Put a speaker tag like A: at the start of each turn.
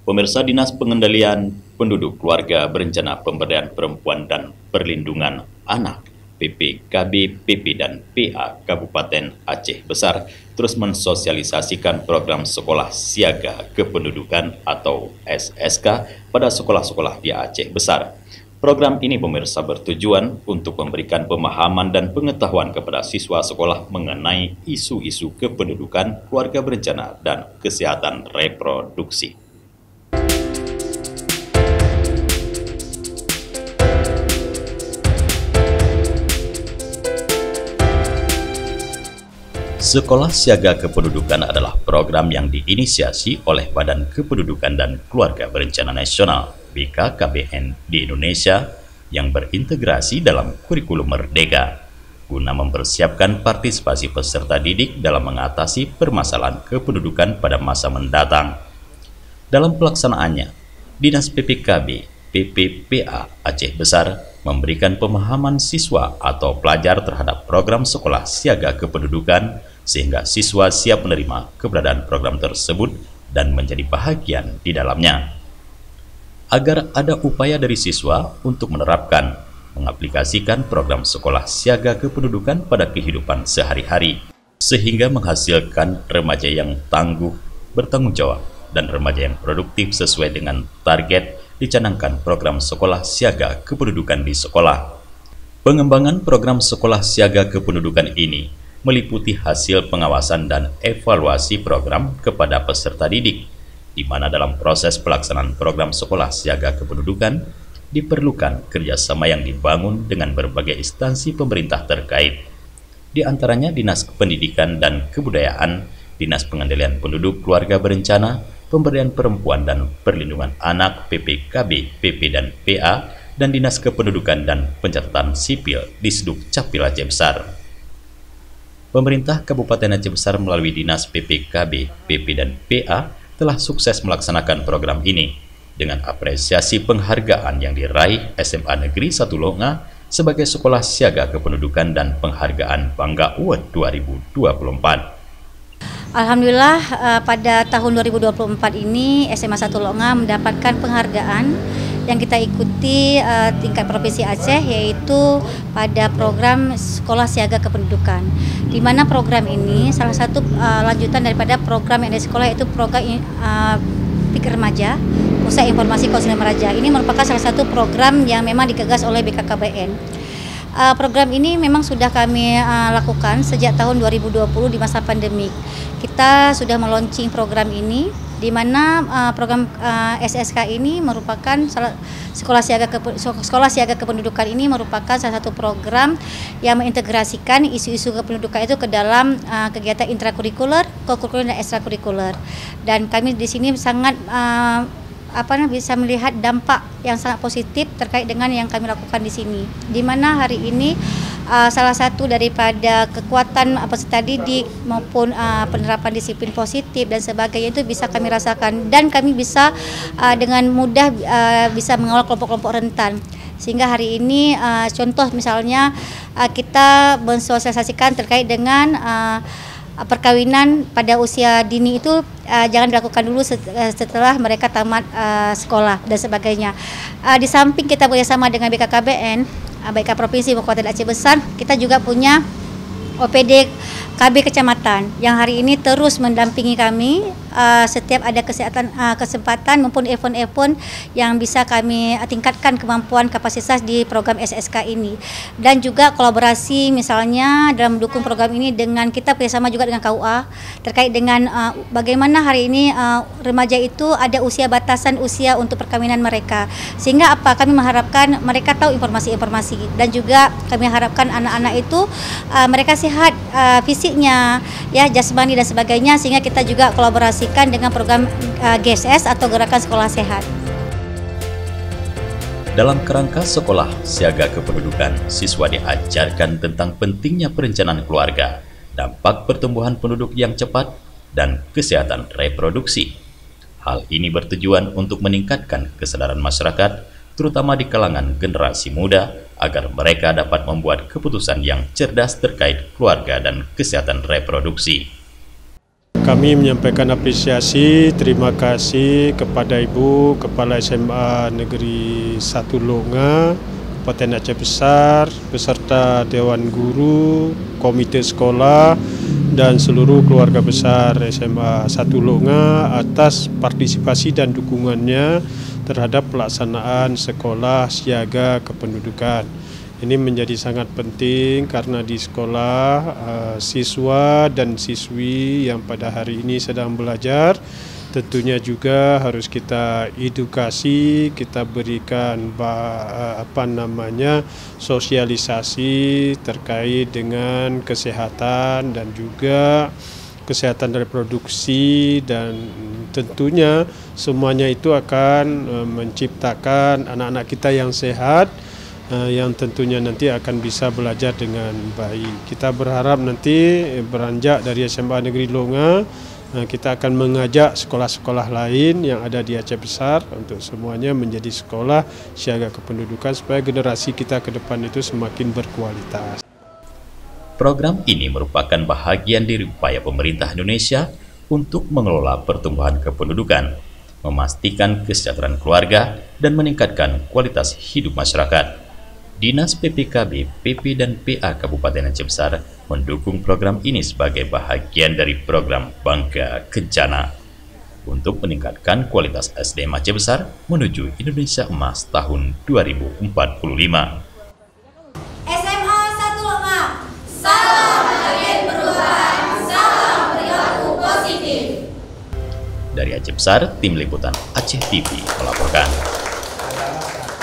A: Pemirsa, Dinas Pengendalian Penduduk Keluarga Berencana Pemberdayaan Perempuan dan Perlindungan Anak PPKB, PP, dan PA Kabupaten Aceh Besar terus mensosialisasikan program Sekolah Siaga Kependudukan atau SSK pada sekolah-sekolah di Aceh Besar. Program ini pemirsa bertujuan untuk memberikan pemahaman dan pengetahuan kepada siswa sekolah mengenai isu-isu kependudukan, keluarga berencana, dan kesehatan reproduksi. Sekolah Siaga Kependudukan adalah program yang diinisiasi oleh Badan Kependudukan dan Keluarga Berencana Nasional (BKKBN) di Indonesia yang berintegrasi dalam kurikulum Merdeka guna mempersiapkan partisipasi peserta didik dalam mengatasi permasalahan kependudukan pada masa mendatang. Dalam pelaksanaannya, Dinas PPKB, PPPA Aceh Besar memberikan pemahaman siswa atau pelajar terhadap program Sekolah Siaga Kependudukan sehingga siswa siap menerima keberadaan program tersebut dan menjadi bahagian di dalamnya. Agar ada upaya dari siswa untuk menerapkan, mengaplikasikan program Sekolah Siaga Kependudukan pada kehidupan sehari-hari, sehingga menghasilkan remaja yang tangguh, bertanggung jawab, dan remaja yang produktif sesuai dengan target dicanangkan program Sekolah Siaga Kependudukan di sekolah. Pengembangan program Sekolah Siaga Kependudukan ini meliputi hasil pengawasan dan evaluasi program kepada peserta didik, di mana dalam proses pelaksanaan program Sekolah Siaga Kependudukan diperlukan kerjasama yang dibangun dengan berbagai instansi pemerintah terkait, di antaranya Dinas Pendidikan dan Kebudayaan, Dinas Pengendalian Penduduk Keluarga Berencana, Pemberdayaan Perempuan dan Perlindungan Anak PPKB, PP, dan PA, dan Dinas Kependudukan dan Pencatatan Sipil di Sduk Capil Aceh Besar. Pemerintah Kabupaten Aceh Besar melalui Dinas PPKB, PP, dan PA telah sukses melaksanakan program ini dengan apresiasi penghargaan yang diraih SMA Negeri 1 Longa sebagai Sekolah Siaga Kependudukan dan penghargaan Bangga Award 2024.
B: Alhamdulillah pada tahun 2024 ini SMA 1 Longa mendapatkan penghargaan yang kita ikuti tingkat Provinsi Aceh, yaitu pada program Sekolah Siaga Kependudukan, di mana program ini salah satu lanjutan daripada program yang ada di sekolah, yaitu program Pikir Remaja, Pusat Informasi Konseling Remaja. Ini merupakan salah satu program yang memang digagas oleh BKKBN. Program ini memang sudah kami lakukan sejak tahun 2020 di masa pandemik. Kita sudah meluncing program ini, di mana program SSK ini merupakan Sekolah Siaga Kependudukan ini merupakan salah satu program yang mengintegrasikan isu-isu kependudukan itu ke dalam kegiatan intrakurikuler, kokurikuler, dan ekstrakurikuler. Dan kami di sini sangat bisa melihat dampak yang sangat positif terkait dengan yang kami lakukan di sini. Di mana hari ini salah satu daripada kekuatan peserta didik maupun penerapan disiplin positif dan sebagainya itu bisa kami rasakan, dan kami bisa dengan mudah bisa mengawal kelompok-kelompok rentan. Sehingga hari ini contoh misalnya kita mensosialisasikan terkait dengan perkawinan pada usia dini itu jangan dilakukan dulu setelah mereka tamat sekolah dan sebagainya. Di samping kita bekerjasama dengan BKKBN, baik Provinsi maupun Kabupaten Aceh Besar, kita juga punya OPD KB Kecamatan yang hari ini terus mendampingi kami setiap ada kesempatan maupun event-event yang bisa kami tingkatkan kemampuan kapasitas di program SSK ini, dan juga kolaborasi misalnya dalam mendukung program ini dengan kita bersama juga dengan KUA terkait dengan bagaimana hari ini remaja itu ada batasan usia untuk perkawinan mereka, sehingga kami mengharapkan mereka tahu informasi-informasi, dan juga kami harapkan anak-anak itu mereka sehat fisiknya, ya jasmani dan sebagainya, sehingga kita juga kolaborasikan dengan program GSS atau Gerakan Sekolah Sehat.
A: Dalam kerangka Sekolah Siaga Kependudukan, siswa diajarkan tentang pentingnya perencanaan keluarga, dampak pertumbuhan penduduk yang cepat, dan kesehatan reproduksi. Hal ini bertujuan untuk meningkatkan kesadaran masyarakat, terutama di kalangan generasi muda, agar mereka dapat membuat keputusan yang cerdas terkait keluarga dan kesehatan reproduksi.
C: Kami menyampaikan apresiasi, terima kasih kepada Ibu Kepala SMA Negeri 1 Longa, Kabupaten Aceh Besar, beserta Dewan Guru, Komite Sekolah, dan seluruh keluarga besar SMA 1 Longa atas partisipasi dan dukungannya terhadap pelaksanaan sekolah siaga kependudukan. Ini menjadi sangat penting karena di sekolah siswa dan siswi yang pada hari ini sedang belajar tentunya juga harus kita edukasi, kita berikan sosialisasi terkait dengan kesehatan dan juga kesehatan reproduksi, dan tentunya semuanya itu akan menciptakan anak-anak kita yang sehat, yang tentunya nanti akan bisa belajar dengan baik. Kita berharap nanti beranjak dari SMA Negeri Longa, kita akan mengajak sekolah-sekolah lain yang ada di Aceh Besar untuk semuanya menjadi sekolah siaga kependudukan supaya generasi kita ke depan itu semakin berkualitas.
A: Program ini merupakan bahagian dari upaya pemerintah Indonesia untuk mengelola pertumbuhan kependudukan, memastikan kesejahteraan keluarga, dan meningkatkan kualitas hidup masyarakat. Dinas PPKB, PP dan PA Kabupaten Aceh Besar mendukung program ini sebagai bahagian dari program Bangga Kencana untuk meningkatkan kualitas SDM Aceh Besar menuju Indonesia Emas tahun 2045.
D: SMA 1 Longa, salam agen perubahan, salam perilaku positif.
A: Dari Aceh Besar, Tim Liputan Aceh TV melaporkan.